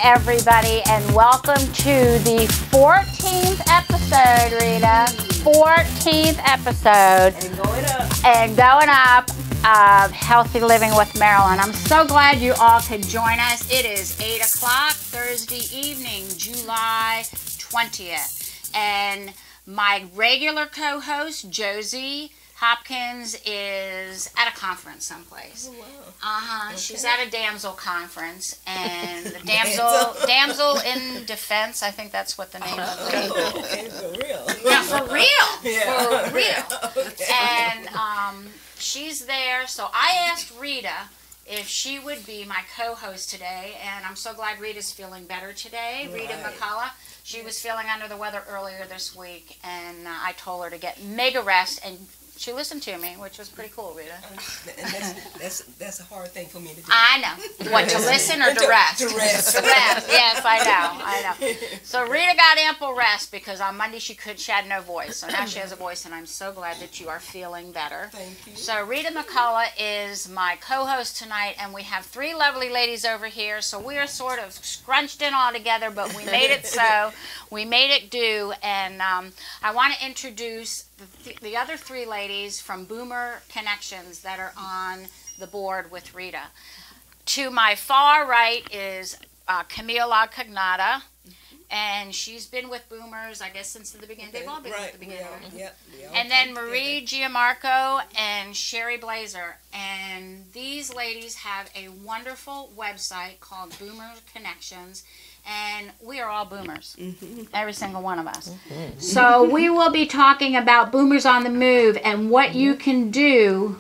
everybody, and welcome to the 14th episode, Rita. 14th episode. And going up of Healthy Living with Marilyn. I'm so glad you all could join us. It is 8 o'clock Thursday evening, July 20th. And my regular co-host, Josie Hopkins, is at a conference someplace. Oh, wow. Okay. She's at a damsel conference, and the damsel in defense, I think that's what the name of it is. Okay, for real. Yeah, for real. Yeah. For real. Okay. And she's there, so I asked Rita if she would be my co-host today, and I'm so glad Rita's feeling better today. Right. Rita McCullough. She was feeling under the weather earlier this week, and I told her to get mega rest, and she listened to me, which was pretty cool, Rita. And that's a hard thing for me to do. I know. What, to listen or to rest? To rest. To rest. Yes, I know. So Rita got ample rest because on Monday she had no voice. So now she has a voice, and I'm so glad that you are feeling better. Thank you. So Rita McCullough is my co-host tonight, and we have three lovely ladies over here. So we are sort of scrunched in all together, but we made it so. We made it do, and I want to introduce the other three ladies from Boomer Connections that are on the board with Rita. To my far right is Camille Cognata, and she's been with Boomers, I guess, since the beginning. They've all been with the beginning. Yep. And then Marie Giamarco and Sherry Blazer. And these ladies have a wonderful website called Boomer Connections. And we are all boomers, every single one of us. So we will be talking about boomers on the move and what you can do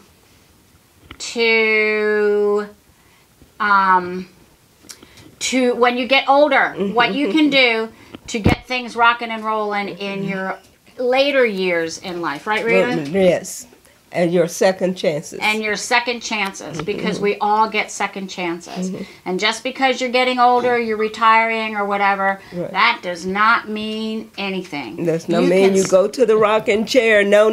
to when you get older, what you can do to get things rocking and rolling in your later years in life. Right, Rita? Yes. And your second chances. And your second chances, because we all get second chances. And just because you're getting older, you're retiring or whatever, that does not mean anything. Does not mean you go to the rocking chair. No.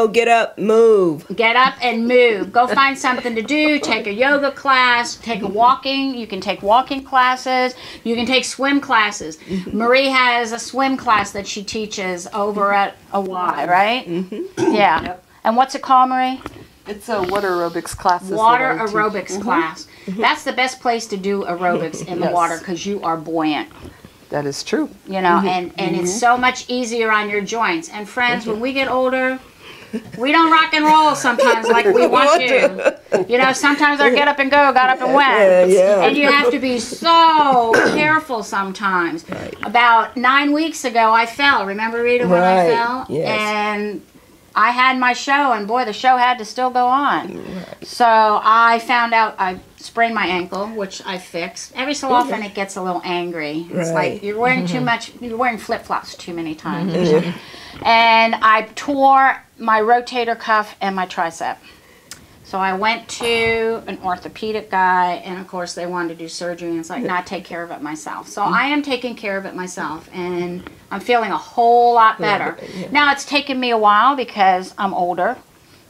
Get up, move. Get up and move. Go find something to do. Take a yoga class. Take a walking. You can take walking classes. You can take swim classes. Marie has a swim class that she teaches over at a Y, right? Yeah. Yep. And what's it called, Marie? It's a water aerobics class. Water aerobics class. That's the best place to do aerobics in the water because you are buoyant. That is true. You know, and it's so much easier on your joints. And friends, when we get older, we don't rock and roll sometimes like we want to. You know, sometimes our get up and go, got up and went. And you have to be so careful sometimes. About 9 weeks ago, I fell. Remember, Rita, when I fell? Yes. And I had my show, and boy, the show had to still go on. So I found out I sprained my ankle, which I fixed. Every so often it gets a little angry. It's like you're wearing too much, you're wearing flip-flops too many times. And I tore my rotator cuff and my tricep. So I went to an orthopedic guy, and of course they wanted to do surgery, and it's like, nah, take care of it myself. So I am taking care of it myself, and I'm feeling a whole lot better. Now it's taken me a while because I'm older,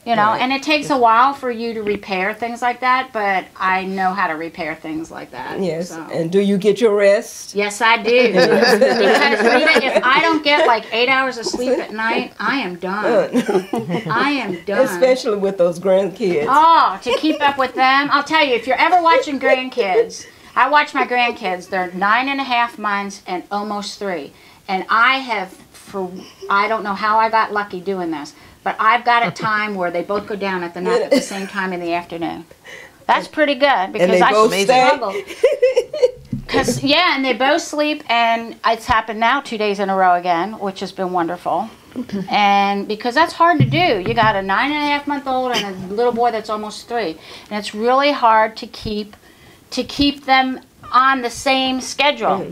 you know, and it takes a while for you to repair things like that, but I know how to repair things like that. Yes, so. And do you get your rest? Yes, I do. Because, Rita, if I don't get like 8 hours of sleep at night, I am done. I am done. Especially with those grandkids. Oh, to keep up with them. I'll tell you, if you're ever watching grandkids, I watch my grandkids. They're 9.5 months and almost 3. And I don't know how I got lucky doing this, but I've got a time where they both go down at the night at the same time in the afternoon. That's pretty good because I struggle. And they both sleep, and it's happened now 2 days in a row again, which has been wonderful. And because that's hard to do. You got a 9.5-month-old and a little boy that's almost 3, and it's really hard to keep them on the same schedule.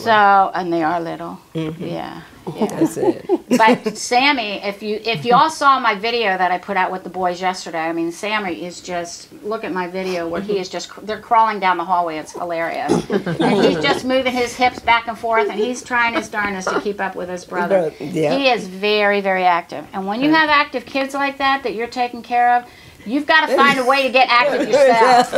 So, and they are little. Yeah. That's it. But Sammy, if you all saw my video that I put out with the boys yesterday, I mean, Sammy is just, look at my video where he is just, they're crawling down the hallway. It's hilarious. And he's just moving his hips back and forth, and he's trying his darndest to keep up with his brother. He is very, very active. And when you have active kids like that you're taking care of, You've got to find a way to get active yourself.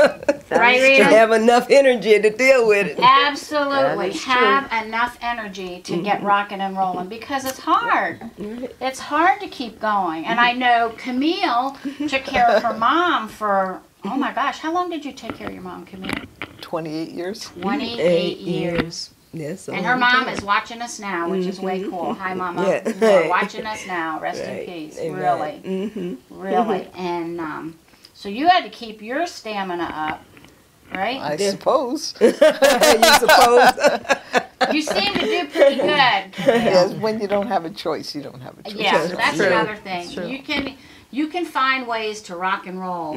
Right, Rita? Have enough energy to deal with it. Absolutely. Have enough energy to get rocking and rolling, because it's hard. It's hard to keep going. And I know Camille took care of her mom for, oh my gosh, how long did you take care of your mom, Camille? 28 years. 28 years. Yes. And her mom is watching us now, which is way cool. Hi, Mama. Yeah. You're watching us now. Rest in peace. Amen. Really. Really. And so you had to keep your stamina up, right? I suppose. You suppose? You seem to do pretty good, Camille. Yes, when you don't have a choice, you don't have a choice. Yeah, that's True. another thing. You can find ways to rock and roll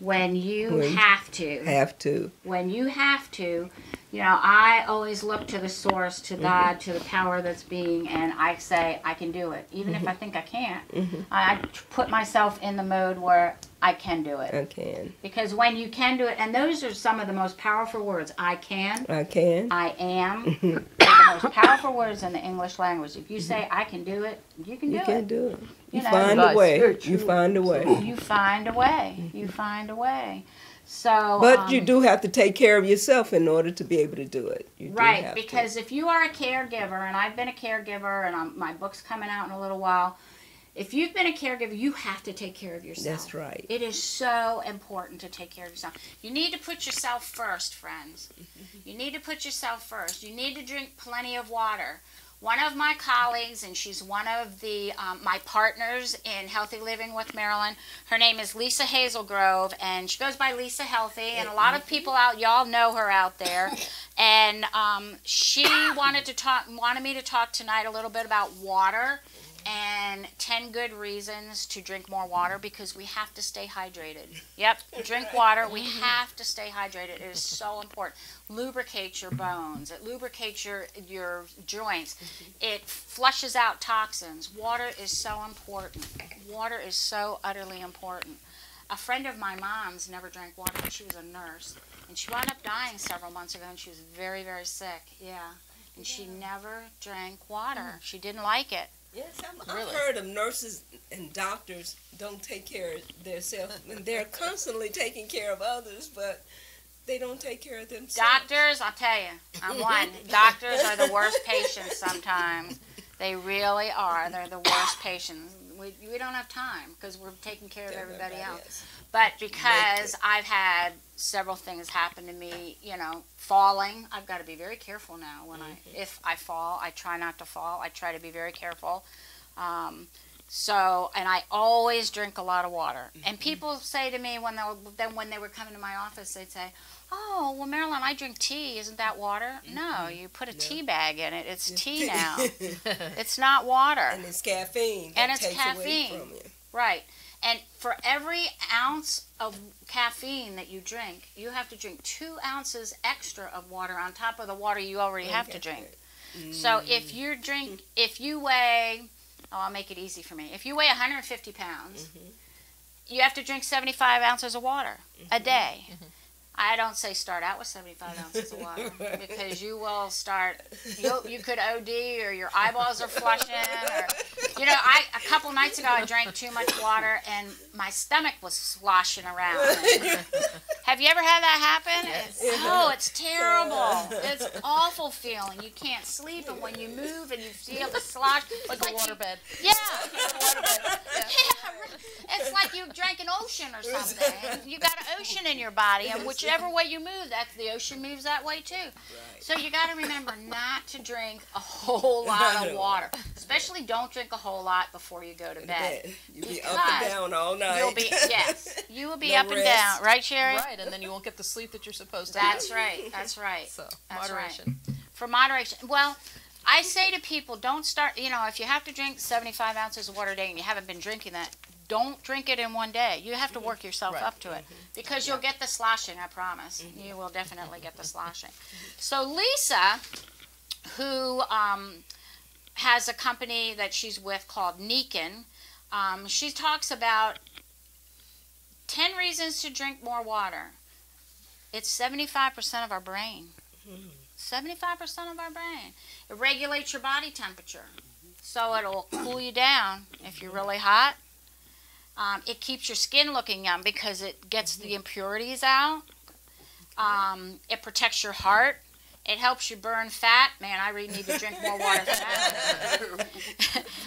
when you have to. When you have to. You know, I always look to the source, to God, to the power that's being, and I say, I can do it. Even if I think I can't. I put myself in the mode where I can do it. I can. Because when you can do it, and those are some of the most powerful words. I can. I can. I am. They're the most powerful words in the English language. If you say, I can do it, you can do it. You can do it. You know, find a way. You find a way. You find a way. You find a way. So, but you do have to take care of yourself in order to be able to do it. You right, because if you are a caregiver, and I've been a caregiver, and my book's coming out in a little while, if you've been a caregiver, you have to take care of yourself. That's right. It is so important to take care of yourself. You need to put yourself first, friends. You need to put yourself first. You need to drink plenty of water. One of my colleagues, and she's one of the my partners in Healthy Living with Marilyn, her name is Lisa Hazelgrove, and she goes by Lisa Healthy, and a lot of people y'all know her out there. And she wanted me to talk tonight a little bit about water and 10 good reasons to drink more water, because we have to stay hydrated. Yep, drink water. We have to stay hydrated. It is so important. Lubricates your bones. It lubricates your joints. It flushes out toxins. Water is so important. Water is so utterly important. A friend of my mom's never drank water, but she was a nurse. And she wound up dying several months ago, and she was very, very sick. Yeah. And she never drank water. She didn't like it. Yes, I've heard of nurses and doctors don't take care of themselves, and they're constantly taking care of others, but they don't take care of themselves. Doctors, I'll tell you, I'm one. Doctors are the worst patients sometimes. They really are. They're the worst patients. We don't have time because we're taking care of everybody else. But because I've had several things happen to me, you know, falling, I've got to be very careful now. When if I fall, I try not to fall. I try to be very careful. And I always drink a lot of water. And people say to me when they were coming to my office, they'd say, "Oh, well, Marilyn, I drink tea. Isn't that water?" No, you put a tea bag in it. It's tea now. It's not water. And it's caffeine. And it's caffeine. Away from you. Right. And for every ounce of caffeine that you drink, you have to drink 2 ounces extra of water on top of the water you already have to drink. So if you weigh, I'll make it easy for me. If you weigh 150 pounds, you have to drink 75 ounces of water a day. I don't say start out with 75 ounces of water, because you will start, you could OD, or your eyeballs are flushing, or, you know, a couple nights ago I drank too much water and my stomach was sloshing around. Have you ever had that happen? It's terrible. It's an awful feeling. You can't sleep, and when you move and you feel the slosh. Like a waterbed. Yeah. It's like you drank an ocean or something. You got an ocean in your body, and whichever way you move, the ocean moves that way too. So you got to remember not to drink a whole lot of water. Especially don't drink a whole lot before you go to bed. You'll be up and down all night. You will be up and down. Right, Sherry? Right, and then you won't get the sleep that you're supposed to. That's right. That's right. So, that's moderation. Right. For moderation. Well, I say to people, don't start, you know, if you have to drink 75 ounces of water a day and you haven't been drinking that, don't drink it in one day. You have to work yourself up to it, because you'll get the sloshing, I promise. You will definitely get the sloshing. So Lisa, who has a company that she's with called Neekin, she talks about 10 reasons to drink more water. It's 75% of our brain. 75% of our brain. It regulates your body temperature. So it'll cool you down if you're really hot. It keeps your skin looking young because it gets the impurities out. It protects your heart. It helps you burn fat. Man, I really need to drink more water for that.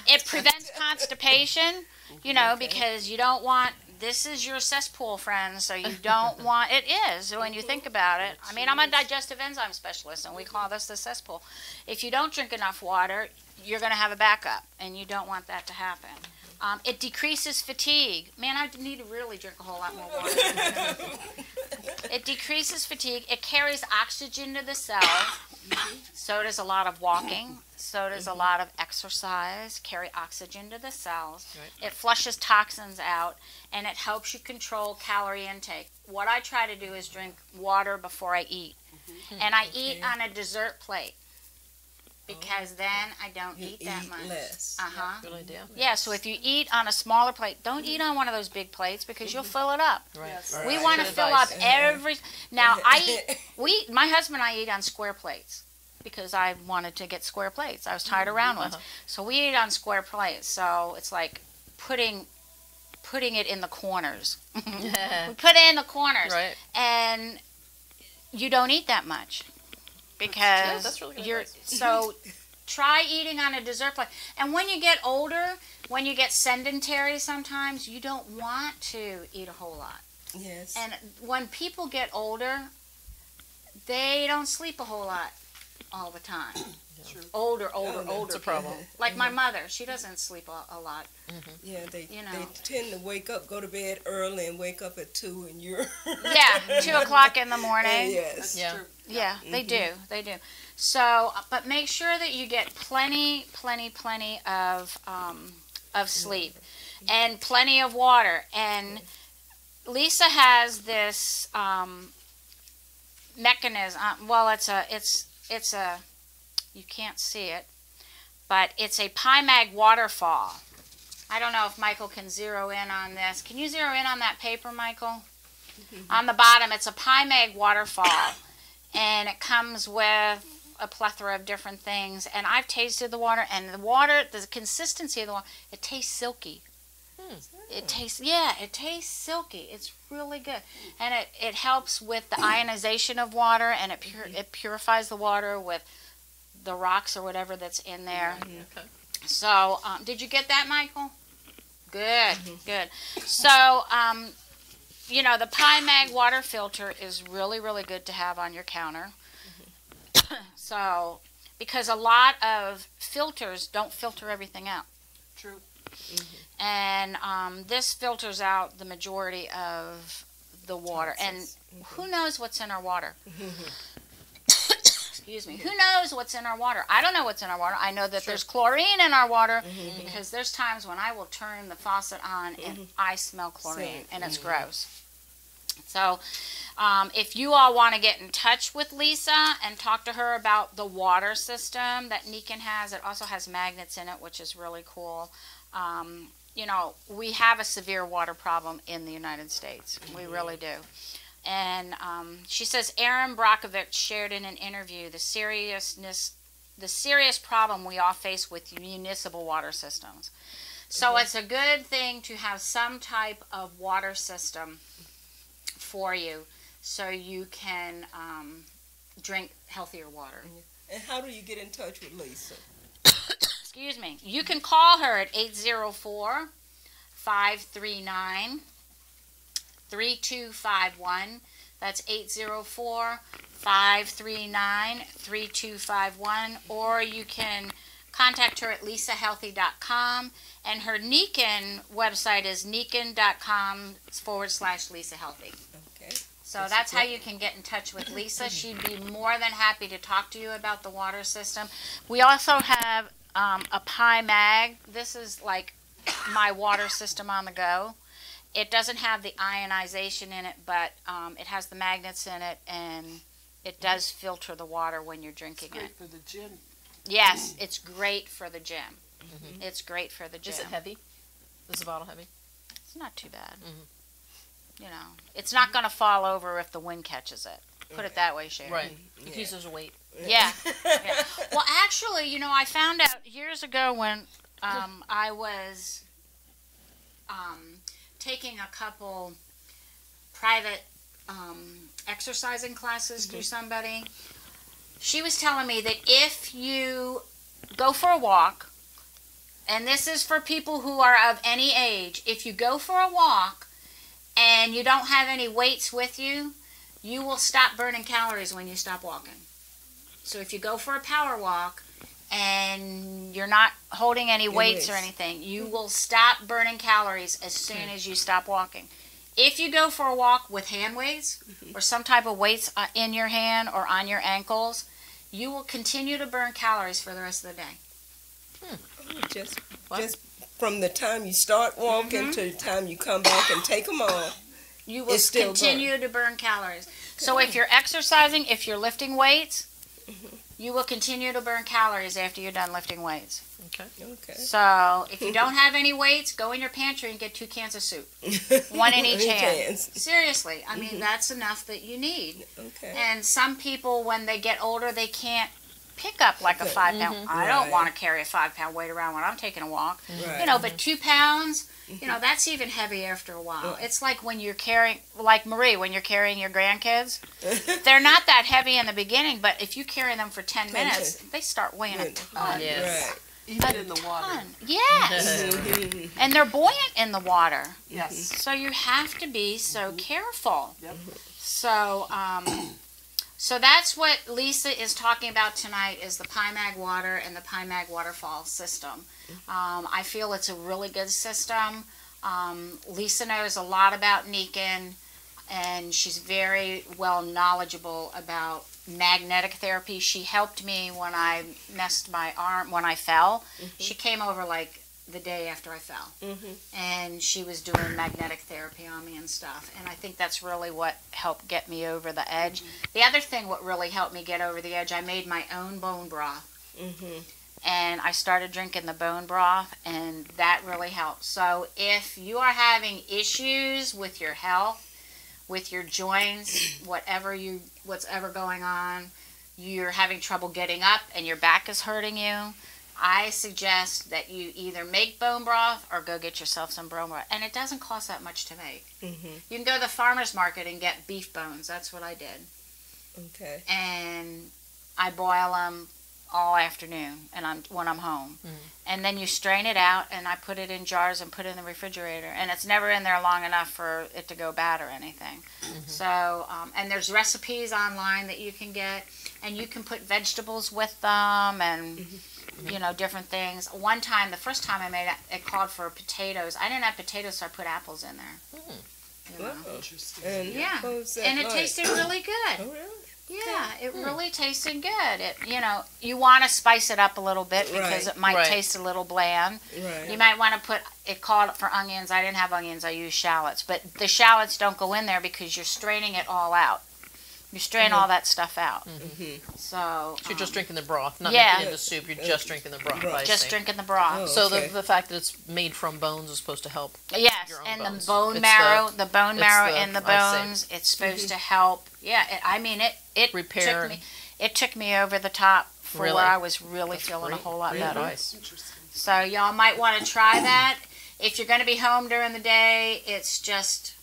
It prevents constipation, you know, because you don't want, this is your cesspool, friends, so you don't want, it is when you think about it. I mean, I'm a digestive enzyme specialist, and we call this the cesspool. If you don't drink enough water, you're going to have a backup, and you don't want that to happen. It decreases fatigue. Man, I need to really drink a whole lot more water. It decreases fatigue. It carries oxygen to the cells. So does a lot of walking. So does a lot of exercise. Carry oxygen to the cells. It flushes toxins out, and it helps you control calorie intake. What I try to do is drink water before I eat. And I eat on a dessert plate. Because then I don't eat that much. Less. Uh-huh. Good idea. Yeah, so if you eat on a smaller plate, don't eat on one of those big plates because you'll fill it up. Right. We want to Good fill up advice. every. Now my husband and I eat on square plates because I wanted to get square plates. I was tired of round ones, so we eat on square plates. So it's like putting it in the corners. We put it in the corners, Right. and you don't eat that much. Because that's really good you're advice. so try eating on a dessert plate. And when you get older, when you get sedentary sometimes, you don't want to eat a whole lot. Yes. And when people get older, they don't sleep a whole lot all the time. Older. It's a problem. Like my mother, she doesn't sleep a lot. Yeah, they You know. they tend to wake up, go to bed early, and wake up at 2, and you're Yeah, 2 o'clock in the morning. yes. Yeah. Yeah, they do. They do. So, but make sure that you get plenty of sleep and plenty of water. And Lisa has this mechanism. Well, it's a. You can't see it, but it's a PMAG waterfall. I don't know if Michael can zero in on this. Can you zero in on that paper, Michael? On the bottom, it's a PMAG waterfall. And it comes with a plethora of different things. And I've tasted the water, and the consistency of the water, it tastes silky. It tastes silky. It's really good. And it helps with the ionization of water, and it purifies the water with the rocks or whatever that's in there. Okay. So, did you get that, Michael? Good, good. So, you know, the PMAG water filter is really, really good to have on your counter. So, because a lot of filters don't filter everything out. True. And this filters out the majority of the water. And who knows what's in our water? Excuse me. Who knows what's in our water? I don't know what's in our water. I know that there's chlorine in our water because there's times when I will turn the faucet on and I smell chlorine, and it's gross. So if you all want to get in touch with Lisa and talk to her about the water system that Niken has, it also has magnets in it, which is really cool. You know, we have a severe water problem in the United States. We really do. And she says Aaron Brockovich shared in an interview the serious problem we all face with municipal water systems. So it's a good thing to have some type of water system for you so you can drink healthier water. And how do you get in touch with Lisa? Excuse me. You can call her at 804-539-3251. That's 804-539-3251. Or you can contact her at lisahealthy.com. And her Niken website is niken.com/lisahealthy. Okay. So that's how you can get in touch with Lisa. She'd be more than happy to talk to you about the water system. We also have a PMAG. This is like my water system on the go. It doesn't have the ionization in it, but it has the magnets in it, and it does filter the water when you're drinking Great it. for the gym. Yes, it's great for the gym. It's great for the gym. Is it heavy? Is the bottle heavy? It's not too bad. You know, it's not going to fall over if the wind catches it. Put it that way, Sharon. Right. You can use it as a weight. Yeah. Yeah. Well, actually, you know, I found out years ago when I was taking a couple private exercising classes through somebody. She was telling me that if you go for a walk, and this is for people who are of any age, if you go for a walk and you don't have any weights with you, you will stop burning calories when you stop walking. So if you go for a power walk and you're not holding any weights or anything, you will stop burning calories as soon as you stop walking. If you go for a walk with hand weights or some type of weights in your hand or on your ankles, you will continue to burn calories for the rest of the day. Just from the time you start walking to the time you come back and take them off, you will continue to burn calories. So if you're exercising, if you're lifting weights, you will continue to burn calories after you're done lifting weights. Okay. So if you don't have any weights, go in your pantry and get 2 cans of soup. One in each hand. Seriously. I mean, that's enough that you need. Okay. And some people, when they get older, they can't pick up like a 5-pound. I don't want to carry a 5-pound weight around when I'm taking a walk. Right. You know, but 2 pounds, you know, that's even heavy after a while. It's like when you're carrying, like Marie, when you're carrying your grandkids. They're not that heavy in the beginning, but if you carry them for 10 minutes, they start weighing a ton. Right. Even in the water. Yes. And they're buoyant in the water. Yes. So you have to be so careful. Yep. So, so that's what Lisa is talking about tonight, is the PMAG Water and the PMAG Waterfall system. I feel it's a really good system. Lisa knows a lot about Niken, and she's very well knowledgeable about magnetic therapy. She helped me when I messed my arm, when I fell. She came over like the day after I fell. And she was doing magnetic therapy on me and stuff. And I think that's really what helped get me over the edge. The other thing what really helped me get over the edge, I made my own bone broth. And I started drinking the bone broth, and that really helped. So if you are having issues with your health, with your joints, what's ever going on, you're having trouble getting up and your back is hurting you, I suggest that you either make bone broth or go get yourself some bone broth. And it doesn't cost that much to make. You can go to the farmer's market and get beef bones. That's what I did. Okay. And I boil them all afternoon and when I'm home. And then you strain it out, and I put it in jars and put it in the refrigerator. And it's never in there long enough for it to go bad or anything. So, and there's recipes online that you can get, and you can put vegetables with them and, you know, different things. One time, the first time I made it, it called for potatoes. I didn't have potatoes, so I put apples in there. You know. Interesting. And And it tasted really good. Oh, really? Yeah, it really tasted good. It, you know, you want to spice it up a little bit because it might taste a little bland. Right. You might want to put, it called for onions. I didn't have onions. I used shallots. But the shallots don't go in there because you're straining it all out. You strain all that stuff out. So You're just drinking the broth, not making it into soup. You're just drinking the broth. I just see. drinking the broth. Oh. So Okay. the fact that it's made from bones is supposed to help. Yes, your own and bones. the bone It's marrow, the- the bone it's marrow the- in the I see. bones, it's supposed to help. Yeah, I mean, it Repair. took me over the top for Really? where I was really That's feeling great. a whole lot Great better. advice. Interesting. So y'all might want to try that. If you're going to be home during the day, it's just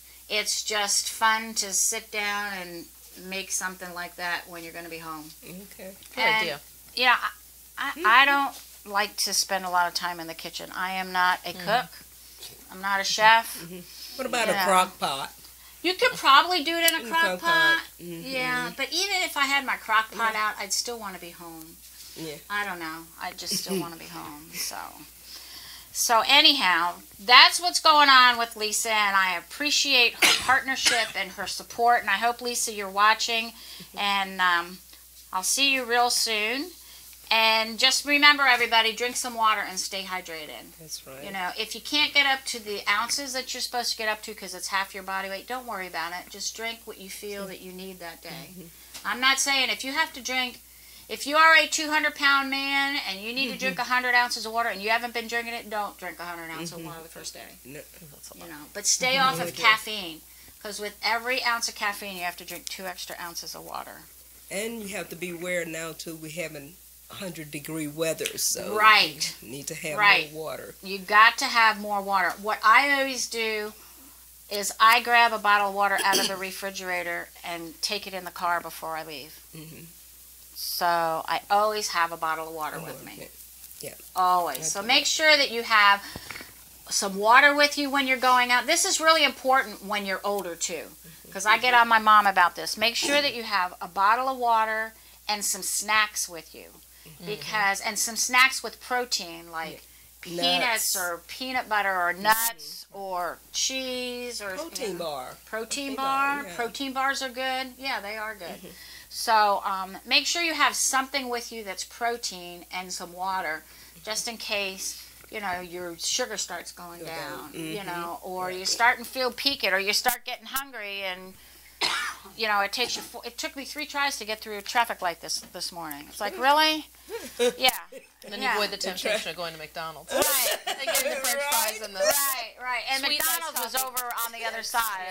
fun to sit down and make something like that when you're going to be home. Okay. Good And, idea. you know, I don't like to spend a lot of time in the kitchen. I am not a cook. I'm not a chef. What about Yeah. a crock pot? You could probably do it in a In a crock crock pot. pot. Yeah, but even if I had my crock pot out, I'd still want to be home. Yeah. I don't know. I just still want to be home. So anyhow, that's what's going on with Lisa, and I appreciate her partnership and her support. And I hope, Lisa, you're watching. And I'll see you real soon. And just remember, everybody, drink some water and stay hydrated. That's right. You know, if you can't get up to the ounces that you're supposed to get up to because it's half your body weight, don't worry about it. Just drink what you feel that you need that day. I'm not saying if you have to drink, if you are a 200-pound man and you need to drink 100 ounces of water and you haven't been drinking it, don't drink 100 ounces of water the first day. No. You know, but stay off of caffeine, because with every ounce of caffeine, you have to drink 2 extra ounces of water. And you have to be aware now, too, we're having 100-degree weather, so Right. you need to have Right. more water. You got to have more water. What I always do is I grab a bottle of water out of the refrigerator and take it in the car before I leave. So I always have a bottle of water with me. Yeah. Always. So make sure that you have some water with you when you're going out. This is really important when you're older too, because I get on my mom about this. Make sure that you have a bottle of water and some snacks with you, because and some snacks with protein like peanuts or peanut butter or nuts or cheese or protein bar. Protein bar. Yeah. Protein bars are good. Yeah, they are good. So make sure you have something with you that's protein and some water, just in case, you know, your sugar starts going down, you know, or you start and feel peaked, or you start getting hungry, and you know, it took me 3 tries to get through a traffic light this morning. It's like, really? Yeah. And then you avoid the temptation of going to McDonald's. Right. And getting the French fries and the Right. And sweet McDonald's iced was over on the other side.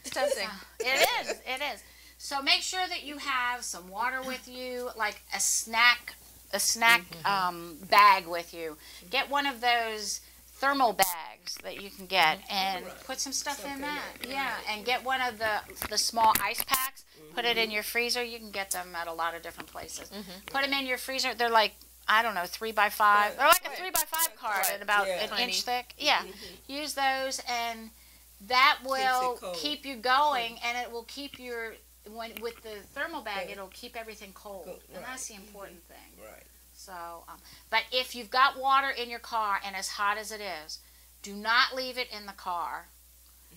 It's tempting. It is. So make sure that you have some water with you, like a snack bag with you. Get one of those thermal bags that you can get and put some stuff in that. Yeah, and get one of the small ice packs. Put it in your freezer. You can get them at a lot of different places. Put them in your freezer. They're like, I don't know, 3x5. They're like a 3x5 card and about an inch thick. Yeah, use those, and that will keep you going, and it will keep your with the thermal bag, it'll keep everything cold, and that's the important thing. Right. So, but if you've got water in your car and as hot as it is, do not leave it in the car,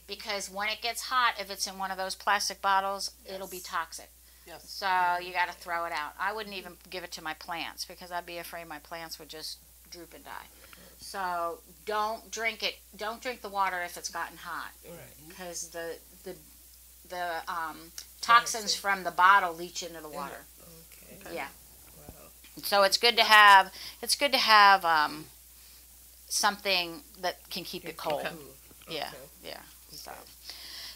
because when it gets hot, if it's in one of those plastic bottles, it'll be toxic. Yes. So you got to throw it out. I wouldn't even give it to my plants, because I'd be afraid my plants would just droop and die. So don't drink it. Don't drink the water if it's gotten hot, because the toxins from the bottle leach into the water. Okay. Yeah. So it's good to have something that can keep it cold. Yeah.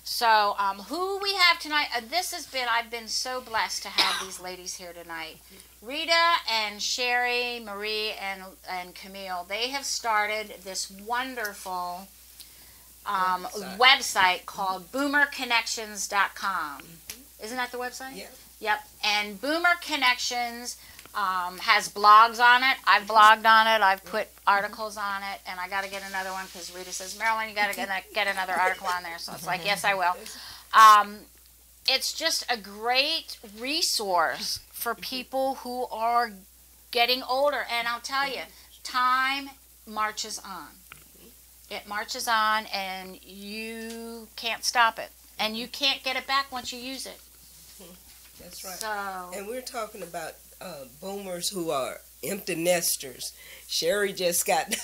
So who we have tonight? I've been so blessed to have these ladies here tonight. Rita and Sherry, Marie, and Camille. They have started this wonderful website called boomerconnections.com. Isn't that the website? Yeah. Yep. And Boomer Connections has blogs on it. I've blogged on it. I've put articles on it, and I got to get another one because Rita says, Marilyn, you got to get another article on there. So it's like, yes, I will. It's just a great resource for people who are getting older. And I'll tell you, time marches on. It marches on, and you can't stop it. And you can't get it back once you use it. That's right. So, and we're talking about boomers who are empty nesters. Sherry just got...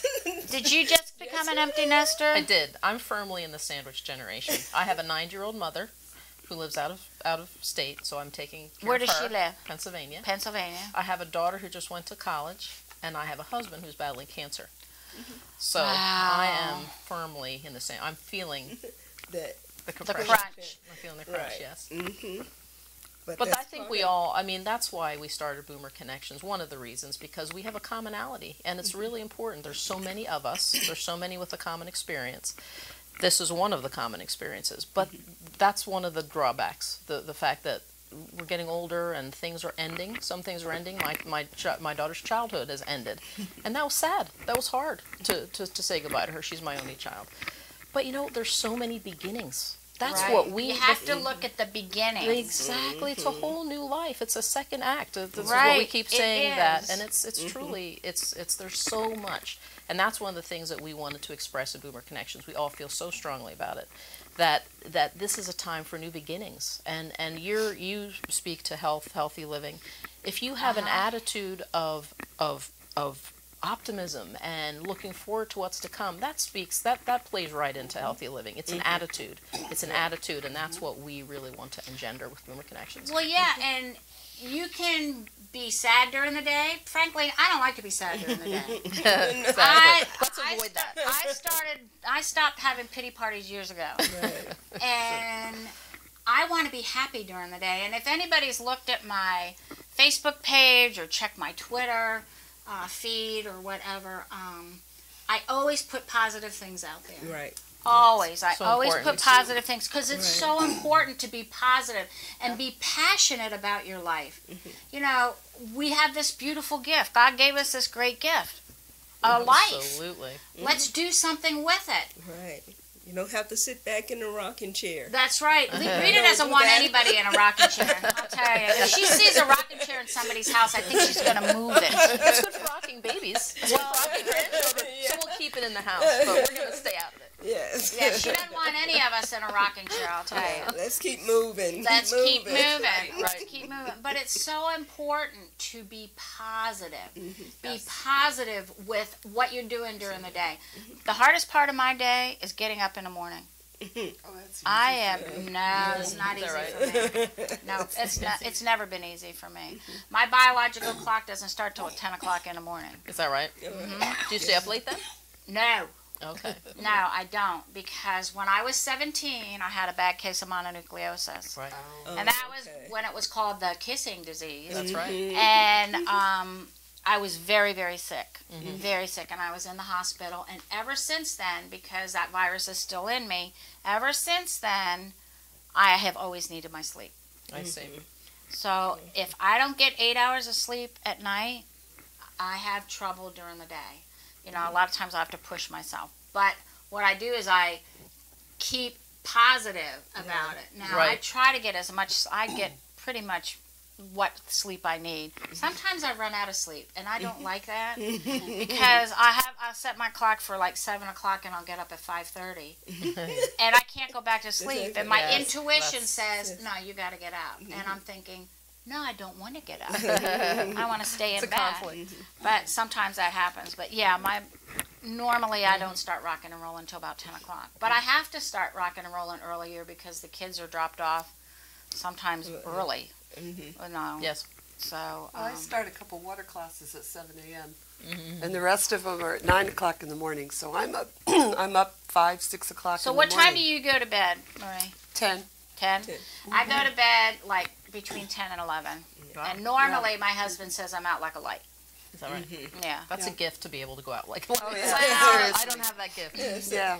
Did you just become an empty nester? I did. I'm firmly in the sandwich generation. I have a 9-year-old mother who lives out of state, so I'm taking care Where of her. does she live? Pennsylvania. Pennsylvania. I have a daughter who just went to college, and I have a husband who's battling cancer. So Wow. I am firmly in the same. I'm feeling that. the The compression. crunch. I'm feeling the crunch. Yes. But that's I think that's why we started Boomer Connections, one of the reasons, because we have a commonality, and it's really important. There's so many of us. There's so many with a common experience. This is one of the common experiences, but that's one of the drawbacks, the fact that we're getting older and things are ending. Some things are ending. My daughter's childhood has ended, and that was sad. That was hard to say goodbye to her. She's my only child. But, there's so many beginnings. That's Right. what we You have to look at the beginning. Exactly. It's a whole new life. It's a second act. That's what we Right. keep It saying that. is. And it's truly, there's so much. And that's one of the things that we wanted to express at Boomer Connections. We all feel so strongly about it. That this is a time for new beginnings. And you speak to healthy living. If you have an attitude of optimism and looking forward to what's to come, that plays right into healthy living. It's an attitude. It's an attitude, and that's what we really want to engender with Boomer Connections. Well, yeah, and you can be sad during the day. Frankly, I don't like to be sad during the day. Exactly. Let's avoid that. I stopped having pity parties years ago. And I want to be happy during the day. And if anybody's looked at my Facebook page or checked my Twitter feed or whatever, I always put positive things out there. Right. Always. I So always important. put positive things because it's so important to be positive and be passionate about your life. You know, we have this beautiful gift. God gave us this great gift, a life. Absolutely. Let's do something with it. Right. You don't have to sit back in a rocking chair. That's right. Rita doesn't want anybody in a rocking chair. I'll tell you. If she sees a rocking chair in somebody's house, I think she's going to move it. It's good for rocking babies. It's good for rocking grandchildren. So we'll keep it in the house, but we're going to stay out of it. Yes. Yeah, she doesn't want any of us in a rocking chair, I'll tell you. Let's keep moving. Let's keep moving. Right. Keep moving. But it's so important to be positive. Be positive with what you're doing during the day. The hardest part of my day is getting up in the morning. It's not easy for me. No, it's never been easy for me. My biological clock doesn't start till 10 o'clock in the morning. Is that right? Do you stay up late then? No. Okay. No, I don't, because when I was 17, I had a bad case of mononucleosis. Right. And that was when it was called the kissing disease. That's right. And I was very, very sick. Very sick. And I was in the hospital. And ever since then, because that virus is still in me, ever since then, I have always needed my sleep. I see. So if I don't get 8 hours of sleep at night, I have trouble during the day. You know, a lot of times I have to push myself. But what I do is I keep positive about it. Now, I try to get as much, I get pretty much what sleep I need. Sometimes I run out of sleep, and I don't like that because I set my clock for like 7 o'clock, and I'll get up at 5:30, and I can't go back to sleep. And my intuition says, no, you got to get out. And I'm thinking, no, I don't want to get up. I want to stay in bed. Conflict. But sometimes that happens. But yeah, normally I don't start rocking and rolling until about 10 o'clock. But I have to start rocking and rolling earlier because the kids are dropped off sometimes early. No. Yes. So I start a couple water classes at 7 a.m. And the rest of them are at 9 o'clock in the morning. So I'm up, I'm up 5, 6 o'clock. So in what the morning. time do you go to bed, Marie? 10. 10? I go to bed like between 10 and 11. And normally my husband says I'm out like a light. Is that right? Yeah. That's a gift to be able to go out like. Well, I don't have that gift. Yeah.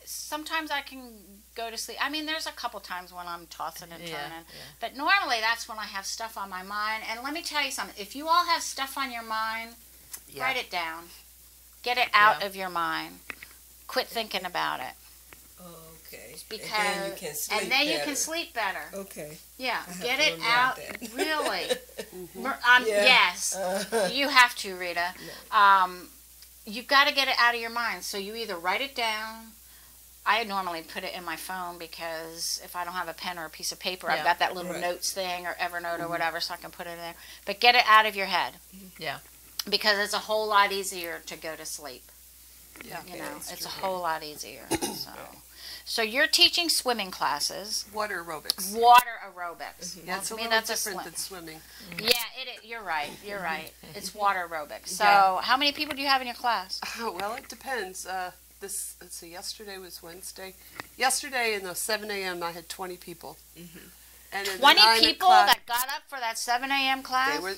Sometimes I can go to sleep. I mean, there's a couple times when I'm tossing and turning. Yeah. But normally that's when I have stuff on my mind. And let me tell you something. If you all have stuff on your mind, write it down. Get it out of your mind. Quit thinking about it. Okay. Because and then you can sleep better. Okay. Yeah, have get to it remember out. that. Really. Yes, you have to, Rita. You've got to get it out of your mind. So you either write it down. I normally put it in my phone because if I don't have a pen or a piece of paper, I've got that little notes thing or Evernote or whatever, so I can put it in there. But get it out of your head. Yeah. Because it's a whole lot easier to go to sleep. Yeah. You know, it's a whole lot easier. So you're teaching swimming classes. Water aerobics. Water aerobics. Yeah, it's a little different than swimming. Yeah, you're right. You're right. It's water aerobics. So how many people do you have in your class? Well, it depends. Let's see, yesterday was Wednesday. Yesterday in the 7 a.m. I had 20 people. And 20 people that got up for that 7 a.m. class? They were,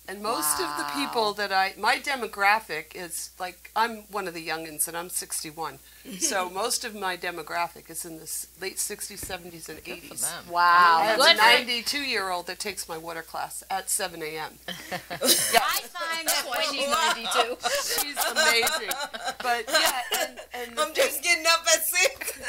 And most of the people that my demographic is like, I'm one of the youngins and I'm 61. So most of my demographic is in the late 60s, 70s, and 80s. Wow. I have a 92-year-old that takes my water class at 7 a.m. I find that when you 92. She's amazing. But yeah, and I'm just getting up at 6.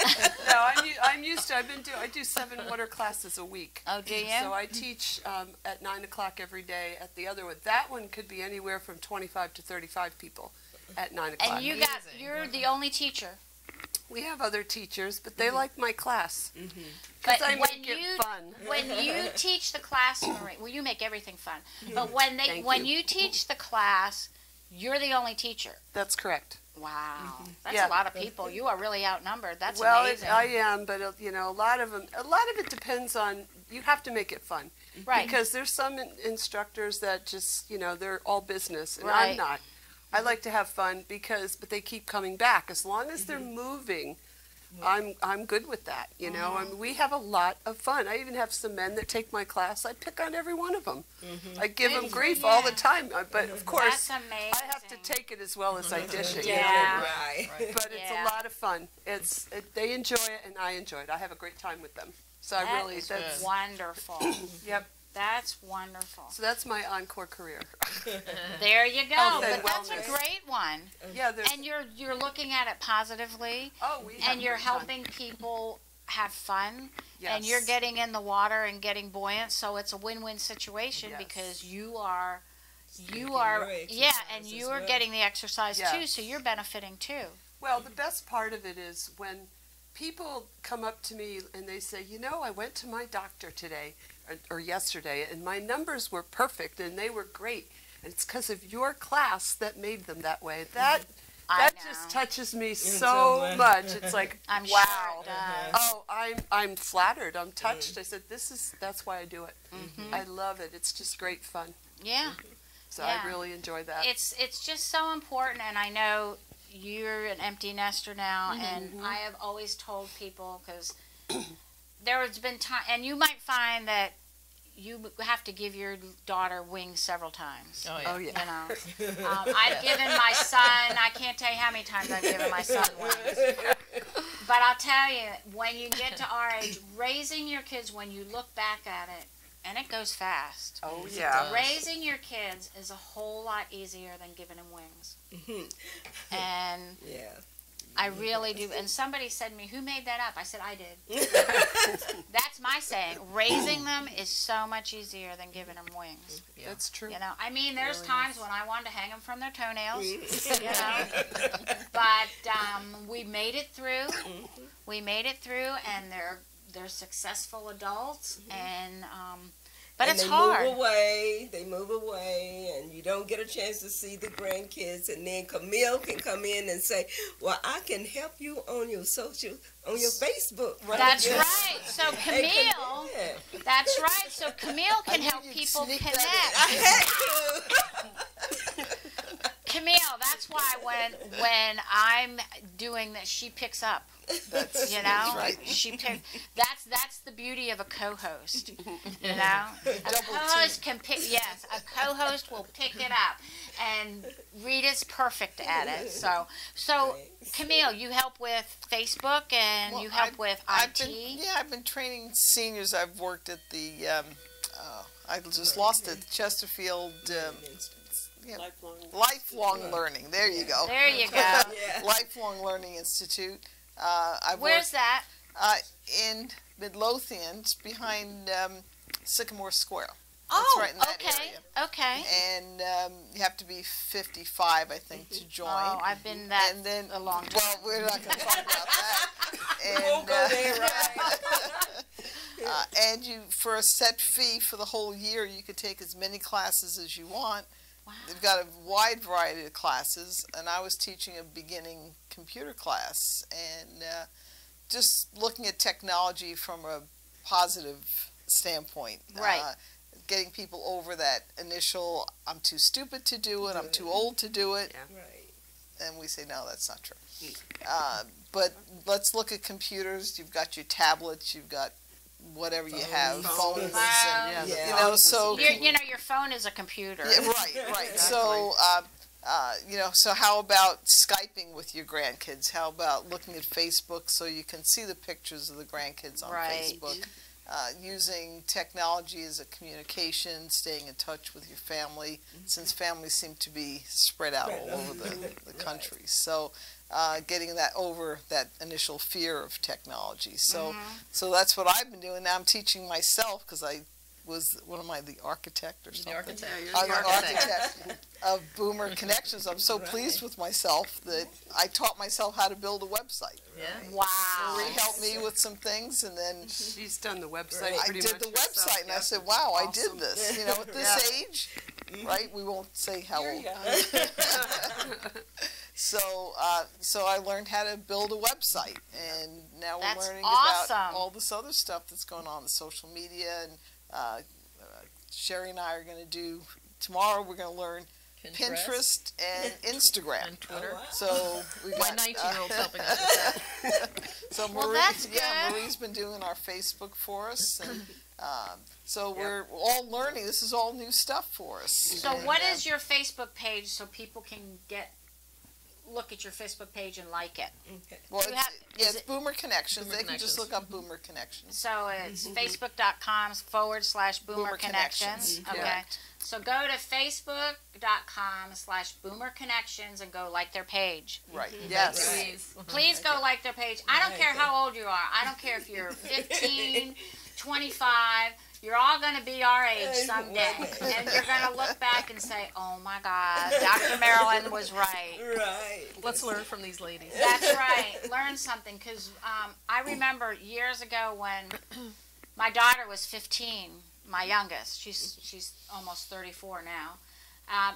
No, I'm used to. I do 7 water classes a week. Oh, do you? So I teach at 9 o'clock every day at the other one. That one could be anywhere from 25 to 35 people at 9 o'clock. And you're the only teacher. We have other teachers, but they like my class. But I when make it fun. When you teach the class, Marie, well, you make everything fun. But when you teach the class, you're the only teacher. That's correct. Wow, that's a lot of people. You are really outnumbered. That's amazing. I am, but a lot of it depends on. You have to make it fun, right? Because there's some instructors that just they're all business, and right. I'm not. I like to have fun but they keep coming back as long as they're moving. I'm good with that, you know. I mean, we have a lot of fun. I even have some men that take my class. I pick on every one of them. I give them grief all the time, but of course, That's amazing. I have to take it as well as I dish it. Yeah. Right. But it's Yeah. a lot of fun. They enjoy it and I enjoy it. I have a great time with them. So I That really, is that's, wonderful. yep. That's wonderful. So that's my encore career. There you go. Health and But that's wellness. a great one. Yeah, there's, And you're looking at it positively, we have and you're a great time. helping people have fun, Yes. and you're getting in the water and getting buoyant. So it's a win-win situation Yes. because you are, your yeah, exercise and as you're well. getting the exercise too. Yes. So you're benefiting too. Well, the best part of it is when people come up to me and they say, you know, I went to my doctor today or yesterday and my numbers were perfect and they were great. And it's because of your class that made them that way. That I just know. touches me so so much. It's like, I'm wow. sure it does. Oh, I'm flattered. I'm touched. I said, that's why I do it. I love it. It's just great fun. Yeah. So Yeah. I really enjoy that. It's just so important, and I know you're an empty nester now, and I have always told people, because there has been time, and you might find that you have to give your daughter wings several times. Oh, yeah. Oh, yeah. You know, I've given my son, I can't tell you how many times I've given my son wings. But I'll tell you, when you get to our age, raising your kids, when you look back at it, and it goes fast. Oh, Yes, it yeah. does. Raising your kids is a whole lot easier than giving them wings. And Yeah. I really do. And somebody said to me, who made that up? I said, I did. That's my saying. Raising them is so much easier than giving them wings. Yeah. That's true. You know, I mean, there's Really times when I wanted to hang them from their toenails, you know. But we made it through. We made it through, and they're successful adults. And but and it's they hard. move away, and you don't get a chance to see the grandkids. And then Camille can come in and say, "Well, I can help you on your Facebook." Right? That's Yes. right. So Camille, Yeah. that's right. So Camille can knew help you'd people sneak connect. that I had to. Camille, that's why when I'm doing that, she picks up. You know, right. she pick. That's the beauty of a co-host. You know, a co-host can pick. Yes, a co-host will pick it up, and Rita's perfect at it. So Camille, you help with Facebook and Well, you help with IT. I've been training seniors. I've worked at the, I just lost it, Chesterfield Lifelong Learning. There you go. There you go. Yeah. Lifelong Learning Institute. Where's that? In Midlothian, it's behind Sycamore Square. Oh, right in that okay, area. okay. And you have to be 55, I think, to join. Oh, I've been that and then, a long time. well, we're not going to talk about that. And, Won't go there, right? and you, for a set fee for the whole year, you could take as many classes as you want. Wow. They've got a wide variety of classes, and I was teaching a beginning computer class, and just looking at technology from a positive standpoint. Right. Getting people over that initial, I'm too stupid to do it, I'm too old to do it. Yeah. Right. And we say, no, that's not true. But let's look at computers. You've got your tablets, you've got whatever you have, phones. Wow. And, Yeah. you know, so You know, your phone is a computer. yeah, right. So, you know, so how about Skyping with your grandkids? How about looking at Facebook so you can see the pictures of the grandkids on Right. Facebook? Using technology as a communication, staying in touch with your family, since families seem to be spread out all over the country. So, getting that over that initial fear of technology. So, so that's what I've been doing. Now I'm teaching myself because I was, what am I, the architect or something? The architect. I'm the architect of Boomer Connections. I'm so pleased with myself that I taught myself how to build a website. Yeah. Wow. Marie helped me with some things, and then She's done the website I pretty did much the herself, website, and I yeah. said, wow, I Awesome. did this. You know, at this age, right? We won't say how old. So, so I learned how to build a website, and now we're That's learning awesome. about all this other stuff that's going on in social media. And Sherry and I are going to do tomorrow. We're going to learn Pinterest, and Instagram. And Twitter. Oh, wow. So we My got 19-year-old's helping us with that. So Well, Marie, that's yeah, good. Marie's been doing our Facebook for us, and so we're all learning. This is all new stuff for us. So And, what is your Facebook page so people can look at your Facebook page and like it? Okay. Well, you have- it's is it- Boomer Connections. Boomer They can just Connections. look up Boomer Connections. So it's facebook.com/Boomer Connections. Okay. Correct. So go to facebook.com/Boomer Connections and go like their page. Right. Mm-hmm. Yes. Please. Please go like their page. I don't care how old you are. I don't care if you're 15, 25. You're all going to be our age someday. And you're going to look back and say, oh my God, Dr. Marilyn was right. Right. Let's learn from these ladies. That's right. Learn something. Because I remember years ago when my daughter was 15, my youngest. She's almost 34 now.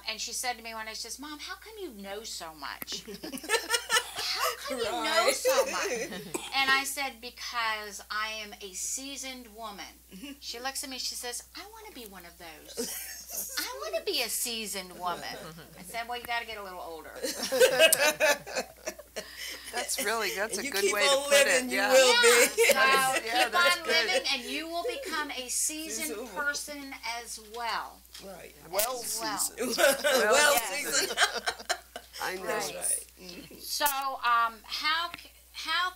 And she said to me one day, she says, Mom, how come you know so much? How come you know so much? And I said, because I am a seasoned woman. She looks at me, she says, I want to be one of those. I want to be a seasoned woman. I said, well, you got to get a little older. That's a You good keep way to on put living, it. you Yeah. will be. So Yeah, keep that's on good. living and you will become a seasoned person as well. Right. Well Well. seasoned. Well, yes. seasoned. I know. Right. Right. So how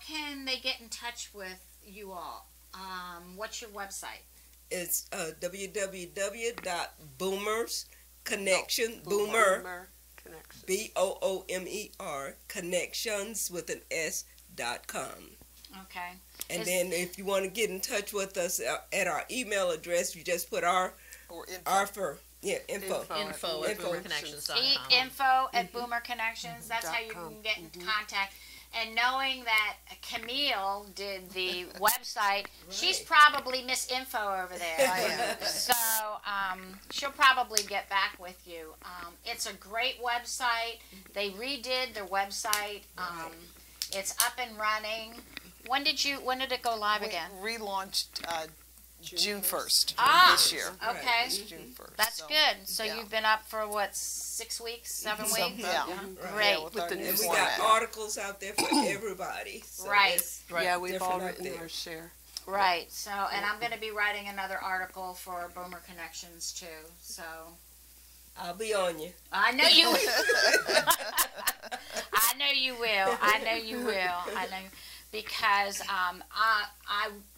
can they get in touch with you all? What's your website? It's www.boomerconnection, Boomer Connection. BOOMER connections with an S.com. Okay. And Is- then if you want to get in touch with us at our email address, you just put our Or info. info. Info at Info. boomerconnections.com. Info at Boomer Connections. That's how you .com. can get in contact. And knowing that Camille did the website, she's probably Miss Info over there. I am. So she'll probably get back with you. It's a great website. They redid their website. It's up and running. When did it go live again? We relaunched June 1st this year. Okay. It's June 1st. That's so, good. So yeah. you've been up for what, 6 weeks, 7 weeks? Yeah. Great. Yeah, with our the new new And we format. got articles out there for everybody. So Right. it's Yeah, we've all different out written there. our share. Right. So, and I'm going to be writing another article for Boomer Connections too. So, I'll be on you. I know you will. I know you will. I know you will. I know. Because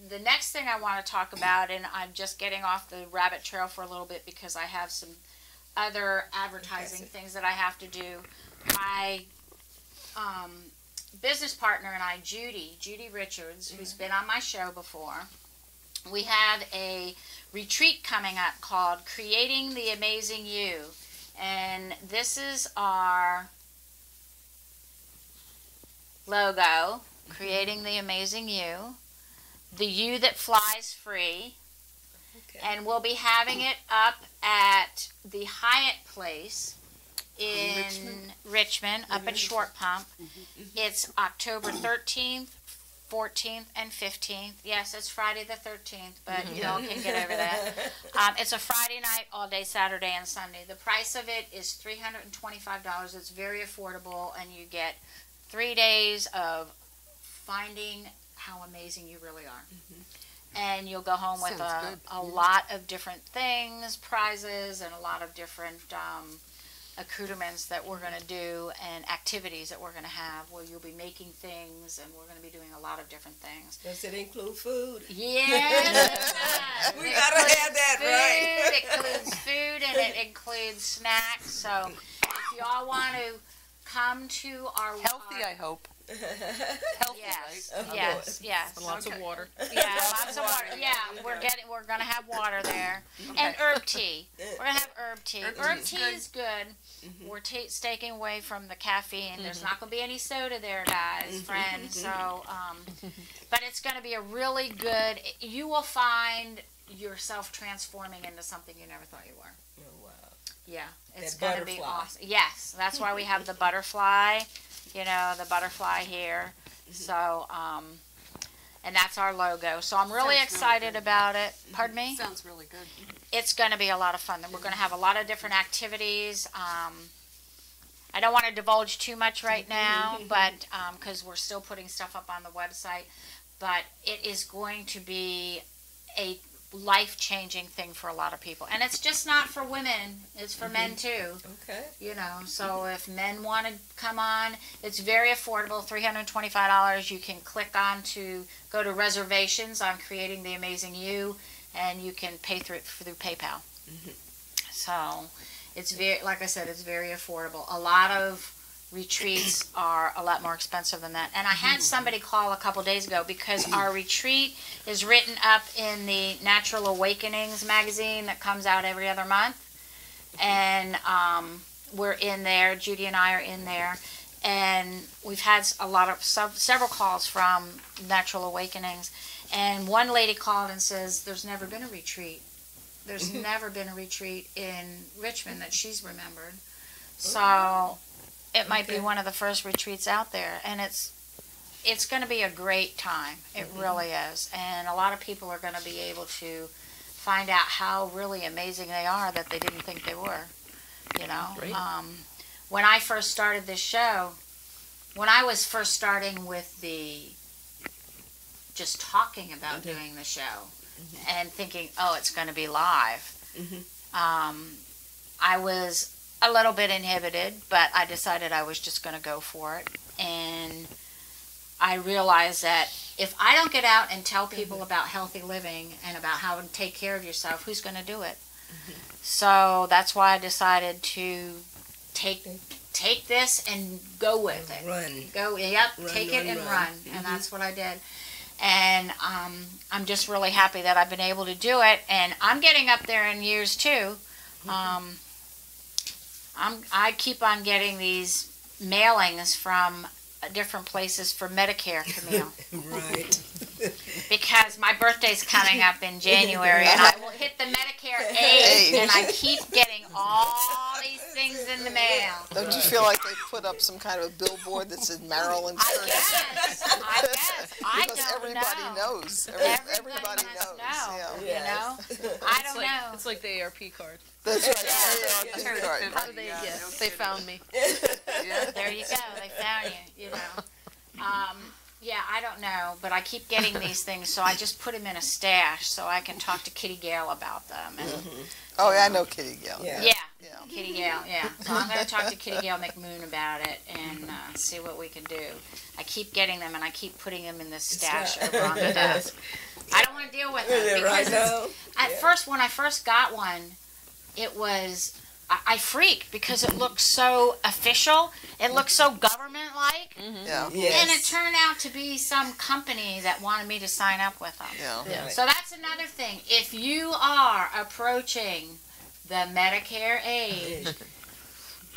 the next thing I want to talk about, and I'm just getting off the rabbit trail for a little bit because I have some other advertising things that I have to do. My business partner and I, Judy Richards, who's been on my show before, we have a retreat coming up called Creating the Amazing You. And this is our logo. Creating the Amazing You, the You that Flies Free, Okay. and we'll be having it up at the Hyatt Place in Richmond up at Short Pump. It's October 13th, 14th, and 15th. Yes, it's Friday the 13th, but you all can get over that. It's a Friday night, all day Saturday and Sunday. The price of it is $325. It's very affordable, and you get 3 days of finding how amazing you really are. And you'll go home with Sounds good. a lot of different things, prizes, and a lot of different accoutrements that we're going to do and activities that we're going to have where you'll be making things, and we're going to be doing a lot of different things. Does it include food? Yes, it does. We It gotta includes have that, food, right? It includes food and it includes snacks. So if y'all want to come to our Healthy, I hope. Healthy, yes, Of yes, course. yes. And lots of water. Yeah, lots of water. Yeah, we're gonna have water there, and herb tea. We're gonna have herb tea. Herb tea is good. We're taking away from the caffeine. There's not gonna be any soda there, guys, friends. So, but it's gonna be a really good. You will find yourself transforming into something you never thought you were. Oh, wow. Yeah, it's That gonna be butterfly. awesome. Yes, that's why we have the butterfly. You know, the butterfly here. So, and that's our logo. So I'm really Sounds excited really good. about it. Pardon me? Sounds really good. It's going to be a lot of fun. We're going to have a lot of different activities. I don't want to divulge too much right now, but because we're still putting stuff up on the website. But it is going to be a life-changing thing for a lot of people. And it's just not for women. It's for men, too. Okay. You know, so if men want to come on, it's very affordable, $325. You can click on to go to reservations on Creating the Amazing You, and you can pay through PayPal. So it's very, like I said, it's very affordable. A lot of retreats are a lot more expensive than that. And I had somebody call a couple days ago because our retreat is written up in the Natural Awakenings magazine that comes out every other month. And we're in there, Judy and I are in there. And we've had a lot of several calls from Natural Awakenings. And one lady called and says, there's never been a retreat. There's never been a retreat in Richmond that she's remembered. So it might be one of the first retreats out there, and it's going to be a great time. It really is, and a lot of people are going to be able to find out how really amazing they are that they didn't think they were. You know, when I first started this show, when I was first starting with just talking about doing the show and thinking, oh, it's going to be live, I was a little bit inhibited, but I decided I was just going to go for it. And I realized that if I don't get out and tell people about healthy living and about how to take care of yourself, who's going to do it? So that's why I decided to take this and go with it. Run. Go, take it and run. And that's what I did. And I'm just really happy that I've been able to do it. And I'm getting up there in years too. I keep on getting these mailings from different places for Medicare, Camille. Right. Because my birthday's coming up in January, and I will hit the Medicare age, and I keep getting all these things in the mail. Don't you feel like they put up some kind of a billboard that said Marilyn? I guess. I Because don't everybody know. knows. Everybody must knows. know. Yeah. You know? I don't know. It's like the ARP card. That's right. Yeah. How did they? Yes, they found me. There you go. They found you. You know. Yeah, I don't know, but I keep getting these things, so I just put them in a stash so I can talk to Kitty Gale about them. And, Oh, yeah, I know Kitty Gale. yeah, Kitty Gale, yeah. So I'm going to talk to Kitty Gale McMoon about it and see what we can do. I keep getting them, and I keep putting them in this stash over on the desk. I don't want to deal with them because at first, when I first got one, it was... I freaked because it looked so official. It looked so government-like. Yeah. Yes. And it turned out to be some company that wanted me to sign up with them. Yeah. So that's another thing. If you are approaching the Medicare age,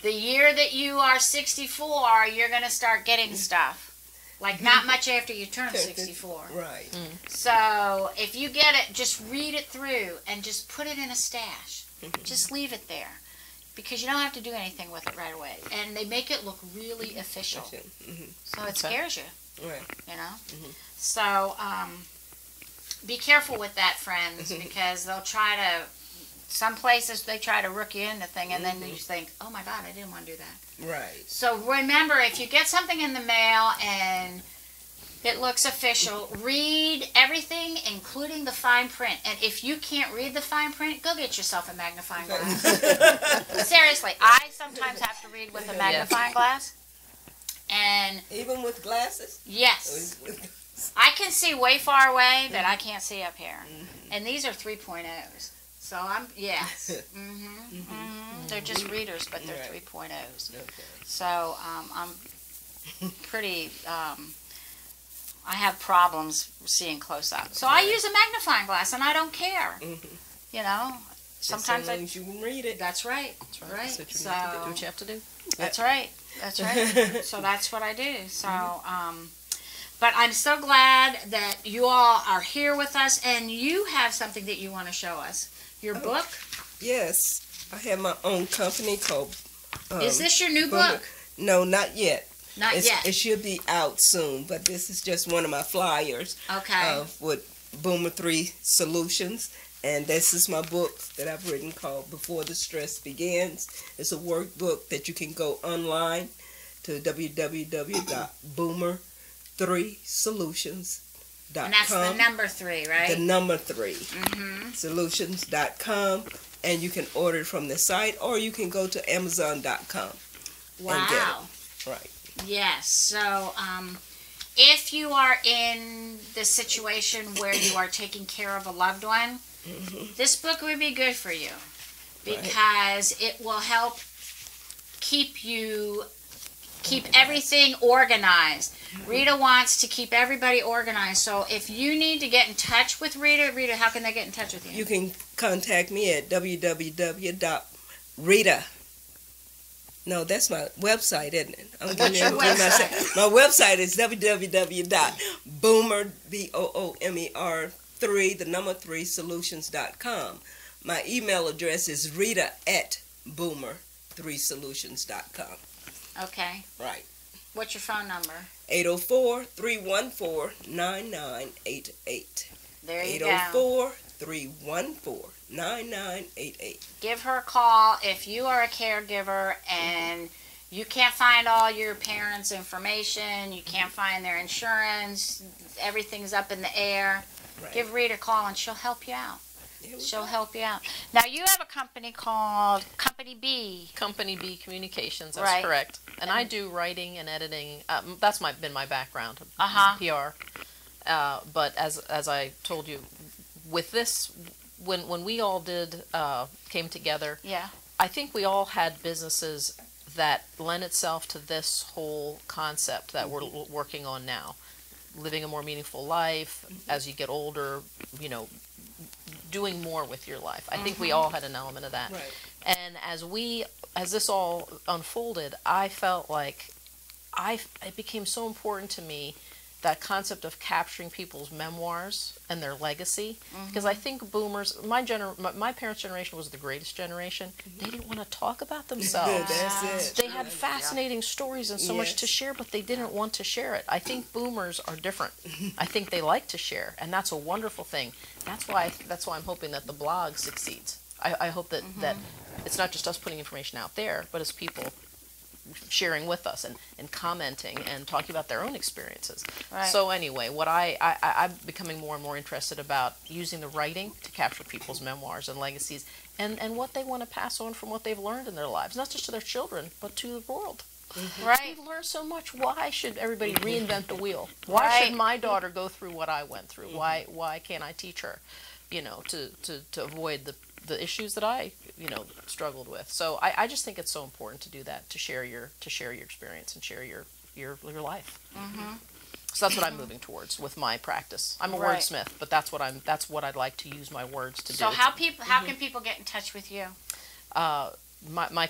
the year that you are 64, you're going to start getting stuff. Like not much after you turn 64. Right. So if you get it, just read it through and just put it in a stash. Just leave it there. Because you don't have to do anything with it right away. And they make it look really official. So it scares you. Right. You know? So be careful with that, friends, because they'll try to, some places they try to rook you into thing, and then you think, oh my God, I didn't want to do that. Right. So remember, if you get something in the mail and it looks official, read everything, including the fine print. And if you can't read the fine print, go get yourself a magnifying glass. Seriously, I sometimes have to read with a magnifying glass. And even with glasses? Yes. I can see way far away, but I can't see up here. And these are 3.0s. So I'm, they're just readers, but they're 3.0s. Okay. So I'm pretty... I have problems seeing close up. So I use a magnifying glass, and I don't care. You know, sometimes as long as you can read it. That's right. That's right. So So do what you have to do. That's right. That's right. So that's what I do. So, but I'm so glad that you all are here with us, and you have something that you want to show us. Your book? Yes. I have my own company called... Is this your new book? No, not yet. Not yet. It should be out soon, but this is just one of my flyers. Okay. With Boomer 3 Solutions. And this is my book that I've written called Before the Stress Begins. It's a workbook that you can go online to www.boomer3solutions.com. And that's the number 3, right? The number 3. Solutions.com. And you can order it from the site, or you can go to Amazon.com. Wow. And get it. Right. Yes. So, if you are in the situation where you are taking care of a loved one, this book would be good for you because it will help keep everything organized. Rita wants to keep everybody organized. So if you need to get in touch with Rita, how can they get in touch with you? You can contact me at www.rita. No, that's my website, isn't it? What's your website? My website is www.boomer3solutions.com. My email address is rita@boomer3solutions.com. Okay. Right. What's your phone number? 804-314-9988. There you go. 804-314-9988. Give her a call if you are a caregiver and you can't find all your parents' information, you can't find their insurance, everything's up in the air. Right. Give Rita a call and she'll help you out. She'll help you out. Now, you have a company called Company B. Company B Communications, that's Right. correct. And I do writing and editing. That's been my background, PR. But as I told you, with this, when we all came together, Yeah. I think we all had businesses that lend itself to this whole concept that we're working on now. Living a more meaningful life as you get older, doing more with your life. I think we all had an element of that. Right. And as this all unfolded, I felt like it became so important to me, that concept of capturing people's memoirs and their legacy, because I think boomers, my parents' generation was the greatest generation. They didn't want to talk about themselves. That's it. They had fascinating stories and so much to share, but they didn't want to share it. I think boomers are different. I think they like to share, and that's a wonderful thing. That's why I'm hoping that the blog succeeds. I hope that it's not just us putting information out there, but it's people sharing with us and commenting and talking about their own experiences. Right. So anyway, what I'm becoming more and more interested about using the writing to capture people's memoirs and legacies and what they want to pass on from what they've learned in their lives, not just to their children, but to the world. Right. We've learned so much. Why should everybody reinvent the wheel? Why should my daughter go through what I went through? Why can't I teach her, to avoid the issues that I, struggled with. So I just think it's so important to do that, to share your experience and share your life. So that's what I'm moving towards with my practice. I'm a wordsmith, but that's what I'd like to use my words to do. So how can people get in touch with you? My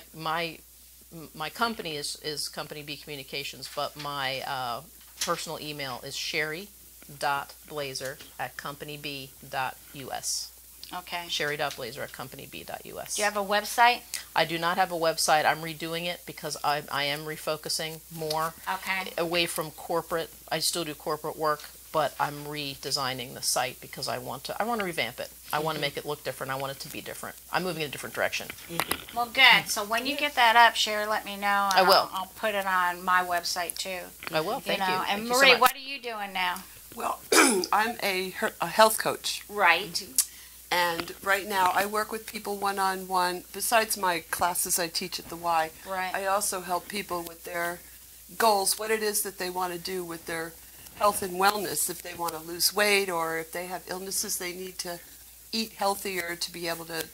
company is Company B Communications, but my personal email is sherry.blazer@companyb.us. Okay. sherry.blazer@companyb.us. Do you have a website? I do not have a website. I'm redoing it because I am refocusing more away from corporate. I still do corporate work, but I'm redesigning the site because I want to revamp it. I want to make it look different. I want it to be different. I'm moving in a different direction. Well, good. So when you get that up, Sherry, let me know. I will. I'll put it on my website too. I will. Thank you. And Thank you so Marie, much. what are you doing now? Well, I'm a health coach. Right. And right now I work with people one-on-one. Besides my classes I teach at the Y, I also help people with their goals, what it is that they want to do with their health and wellness. If they want to lose weight or if they have illnesses, they need to eat healthier to be able to,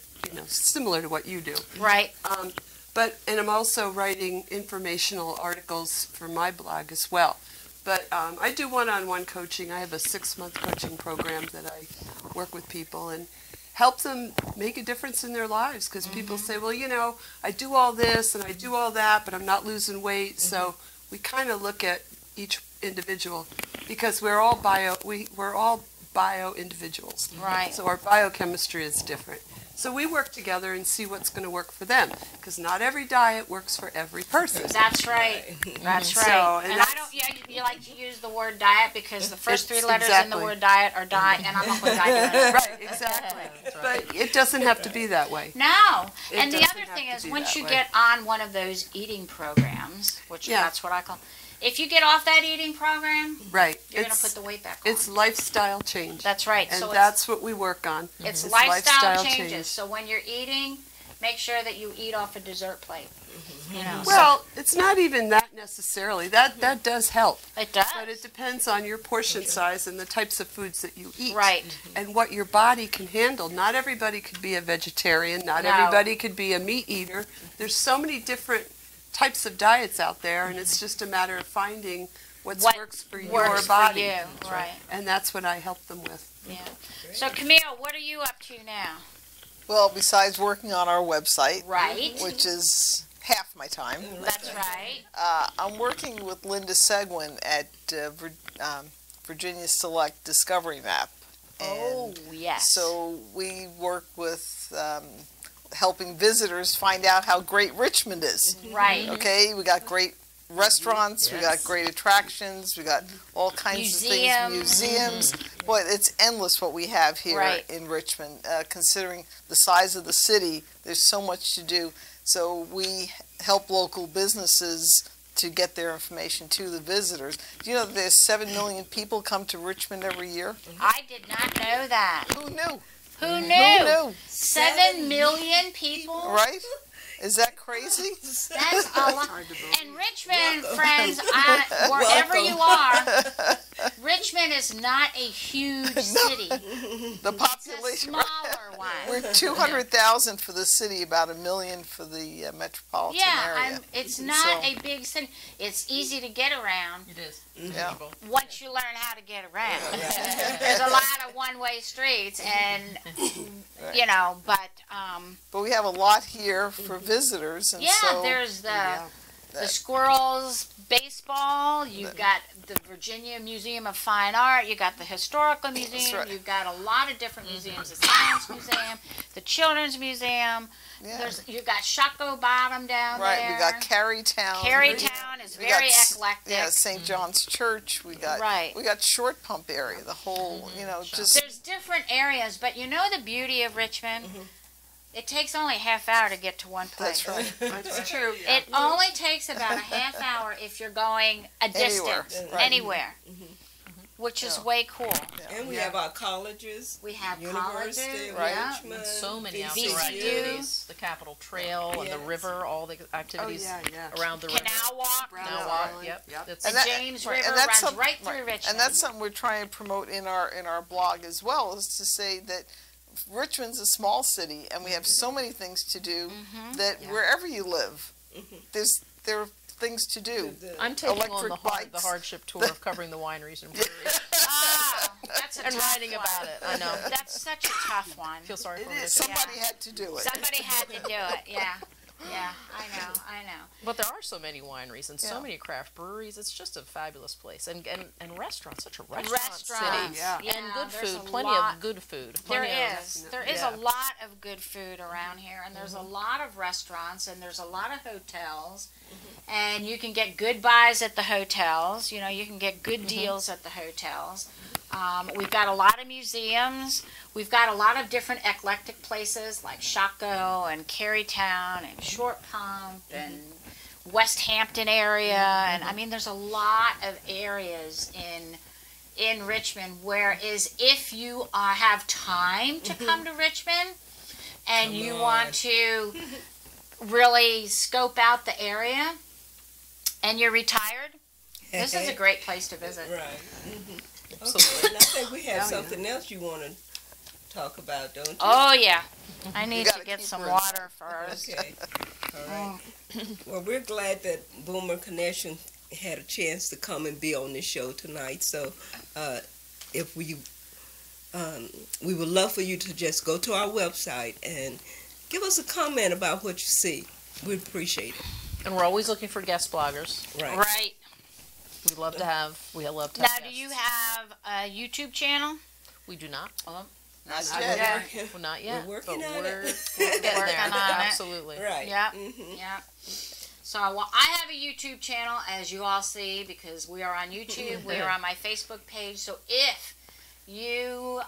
similar to what you do. Right. And I'm also writing informational articles for my blog as well. But I do one-on-one coaching. I have a 6-month coaching program that I work with people and help them make a difference in their lives, because people say, well, I do all this and I do all that, but I'm not losing weight. So we kind of look at each individual because we're all bio individuals. Right. So our biochemistry is different. So we work together and see what's going to work for them, because not every diet works for every person. That's right. That's right. So, and I don't. You like to use the word diet because the first three letters in the word diet are die, and I'm not going to die. Right, exactly. But it doesn't have to be that way. No. It And the doesn't other have thing to is, be once that you way. get on one of those eating programs, which Yeah. that's what I call. If you get off that eating program, Right. you're going to put the weight back on. It's lifestyle change. That's right. And so that's what we work on. it's It's lifestyle changes. change. So when you're eating, make sure that you eat off a dessert plate. You know, Well, it's not even that necessarily. That does help. it does. But it depends on your portion size and the types of foods that you eat. Right. And what your body can handle. Not everybody could be a vegetarian. Not No. everybody could be a meat eater. There's so many different types of diets out there, and it's just a matter of finding what works for your Works body. for you, right? And that's what I help them with. Yeah. So Camille, what are you up to now? Well, besides working on our website, Right. which is half my time, That's right. I'm working with Linda Seguin at Virginia Select Discovery Map. Oh, yes. So we work with helping visitors find out how great Richmond is. Right. Okay, we got great restaurants, we got Yes. great attractions, we got all kinds of things, museums. Boy, it's endless what we have here Right. in Richmond. Considering the size of the city, there's so much to do. So we help local businesses to get their information to the visitors. Do you know that there's 7 million people come to Richmond every year? I did not know that. Who knew? Who knew? Who knew? 7 million people? Right? Is that crazy? That's a lot. And Richmond, friends, wherever you are, Richmond is not a huge city. The It's a population. smaller one. We're 200,000 for the city, about 1 million for the metropolitan area. It's not a big city. It's easy to get around It is. Yeah. once you learn how to get around. There's a lot of one-way streets, and you know, but But we have a lot here for visitors, and yeah, so there's the squirrels baseball. You've got the Virginia Museum of Fine Art. You got the Historical Museum. right. You've got a lot of different museums. The Science Museum, the Children's Museum. yeah. You've got Shockoe Bottom down Right, there. we got Carytown. Carytown is We very got eclectic. Yeah, St. John's Church. We got Right. we got Short Pump area. The whole, just There's different areas, but you know the beauty of Richmond? It takes only a half hour to get to one place. that's right. That's true. It only takes about a half hour if you're going a Anywhere, distance, right. anywhere, which is Yeah. way cool. And we have our colleges. We have University colleges, of Right. yeah. Richmond. And so many VCU. outdoor activities. The Capitol Trail and the Yes. river, all the Oh, activities yeah. around the river. Canal Walk. Brown Canal Island, Walk, yep. yep. It's- The And that- James right, River and that's runs some- right through Richmond. And that's something we're trying to promote in our blog as well, is to say that Richmond's a small city, and we have so many things to do that wherever you live, there are things to do. I'm taking on Electric the bikes. hardship tour of covering the wineries and breweries Ah, that's a and tough writing one. about it. I know. That's such a tough one. Feel sorry for It them. is. Somebody had to do it. Somebody had to do it. Yeah, yeah. I know. But there are so many wineries and so Yeah. many craft breweries. It's just a fabulous place. And restaurants, such a restaurant Restaurants. city. Yeah. And good there's food, a plenty lot. of good food. There Plenty of- is. There is Yeah. a lot of good food around here, and there's a lot of restaurants, and there's a lot of hotels, and you can get good buys at the hotels. You know, you can get good deals at the hotels. We've got a lot of museums. We've got a lot of different eclectic places like Shockoe and Carytown and Short Pump and West Hampton area, and I mean, there's a lot of areas in Richmond. Whereas if you have time to come to Richmond and you want to really scope out the area and you're retired, this is a great place to visit. Right. Absolutely. And I think we have something else you want to talk about, don't you? Oh yeah, I need gotta to get keep some her water first. Okay. All right. Well, we're glad that Boomer Connection had a chance to come and be on this show tonight. So, if we would love for you to just go to our website and give us a comment about what you see. We'd appreciate it. And we're always looking for guest bloggers. Right. Right. We love to have Now, do guests. you have a YouTube channel? We do not. Not Not yet. yet. Well, not yet. We're working but on we're it. getting there. Working on it. Absolutely. Right. Yep. Mhm. Yep. So, well, I have a YouTube channel, as you all see, because we are on YouTube. We are on my Facebook page. So if you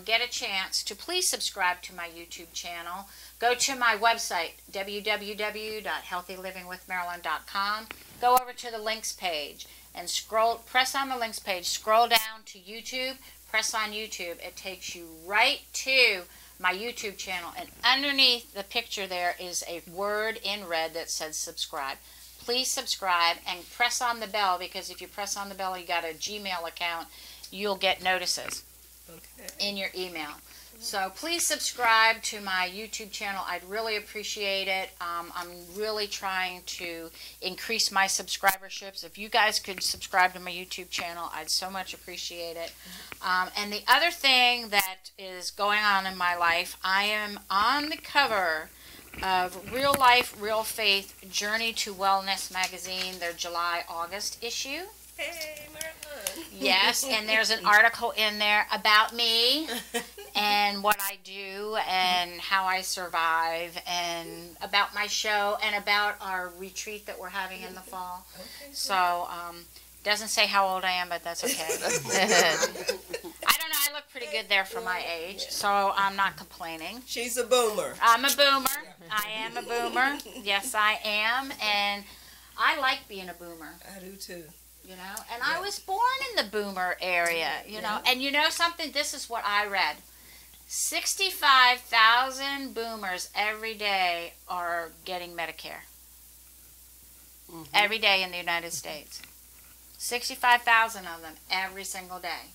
get a chance to please subscribe to my YouTube channel, go to my website, www.healthylivingwithmarilyn.com. Go over to the links page and press on the links page, scroll down to YouTube, press on YouTube. It takes you right to my YouTube channel, and underneath the picture there is a word in red that says subscribe. Please subscribe and press on the bell, because if you press on the bell, you got a Gmail account, you'll get notices in your email. So please subscribe to my YouTube channel. I'd really appreciate it. I'm really trying to increase my subscriberships. If you guys could subscribe to my YouTube channel, I'd so much appreciate it. And the other thing that is going on in my life, I am on the cover of Real Life, Real Faith, Journey to Wellness magazine, their July-August issue. Hey, Marilyn. Yes, and there's an article in there about me and what I do and how I survive, and about my show and about our retreat that we're having in the fall. Okay, So, doesn't say how old I am, but that's okay. I don't know, I look pretty good there for my age, so I'm not complaining. she's a boomer. I'm a boomer. I am a boomer. Yes, I am, and I like being a boomer. I do too. You know, and I was born in the boomer area, you know, and you know something, this is what I read. 65,000 boomers every day are getting Medicare. Every day in the United States. 65,000 of them every single day.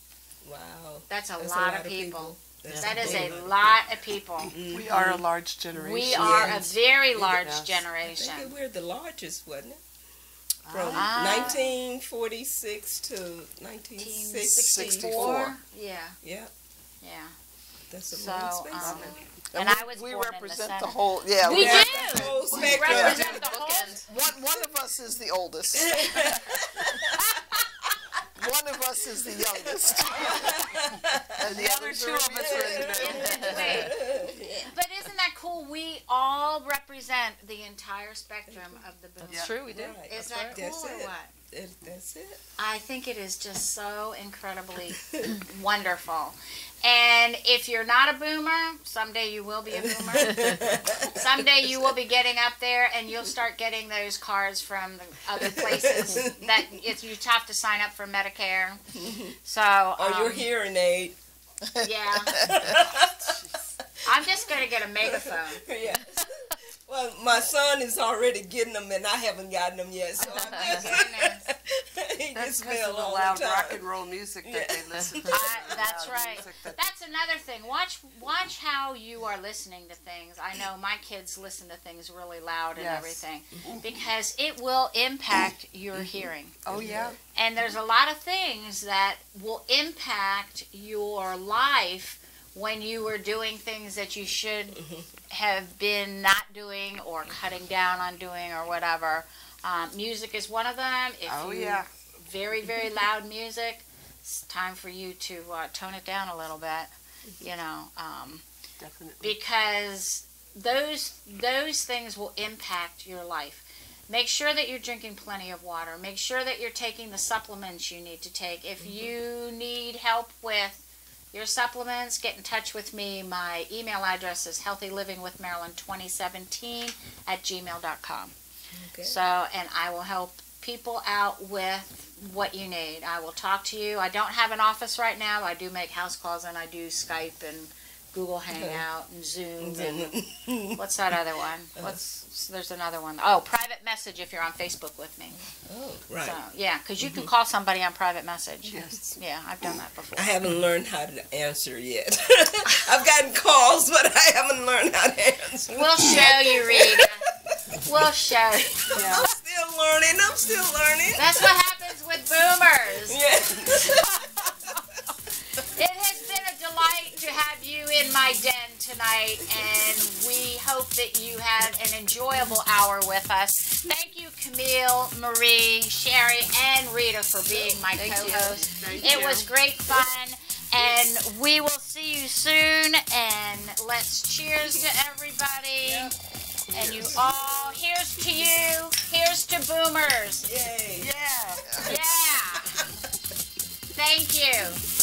Wow. That's a lot of people. That's That is big. a lot of people. We are a large generation. We are a Yes. very large Yes. I generation. think we're the largest, wasn't it? From Ah. 1946 to 1964. 64? Yeah, Yeah, yeah. that's a So, long space. and I was we born in the represent center. the whole. Yeah, We Yeah, do. the whole We spectrum. represent the whole. One of us is the oldest. One of us is the youngest. And the other two of us are in the middle. Wait, but isn't that cool? We all represent the entire spectrum of the boom. It's true, we do. Right. Is that cool That's or it. what? That's it. I think it is just so incredibly wonderful. And if you're not a boomer, someday you will be a boomer. Someday you will be getting up there and you'll start getting those cards from the other places that you have to sign up for Medicare. So, Or your hearing aid. yeah. I'm just going to get a megaphone. Yeah. Well, my son is already getting them, and I haven't gotten them yet. So I'm just, he That's gets because mail of the all loud the time. rock and roll music that they listen to. That's Loud right. music that- That's another thing. Watch how you are listening to things. I know my kids listen to things really loud and Yes. everything, because it will impact your hearing. Oh yeah. And there's a lot of things that will impact your life when you were doing things that you should have been not doing or cutting down on doing or whatever. Music is one of them. If Oh you yeah. very, very loud music, it's time for you to tone it down a little bit, you know, Definitely. because those things will impact your life. Make sure that you're drinking plenty of water. Make sure that you're taking the supplements you need to take. If you need help with your supplements, get in touch with me. My email address is healthylivingwithmarilyn2017@gmail.com. Okay. So, and I will help people out with what you need. I will talk to you. I don't have an office right now. I do make house calls, and I do Skype and Google Hangout and Zoom and what's that other one? There's another one. Oh, private message if you're on Facebook with me. Oh, right. So, yeah, because you can call somebody on private message. Yes. Yeah, I've done that before. I haven't learned how to answer yet. I've gotten calls, but I haven't learned how to answer. We'll show you, Rita. We'll show you. Yeah. I'm still learning. That's what happens with boomers. Yeah. It has been a delight to have you in my den tonight, and we hope that you had an enjoyable hour with us. Thank you, Camille, Marie, Sherry, and Rita for being my co-hosts. Thank It you. was great fun, and we will see see you soon, and let's cheers to everybody. Yep. And you all, here's to you, here's to boomers. Yay. Yeah. Yeah. Thank you.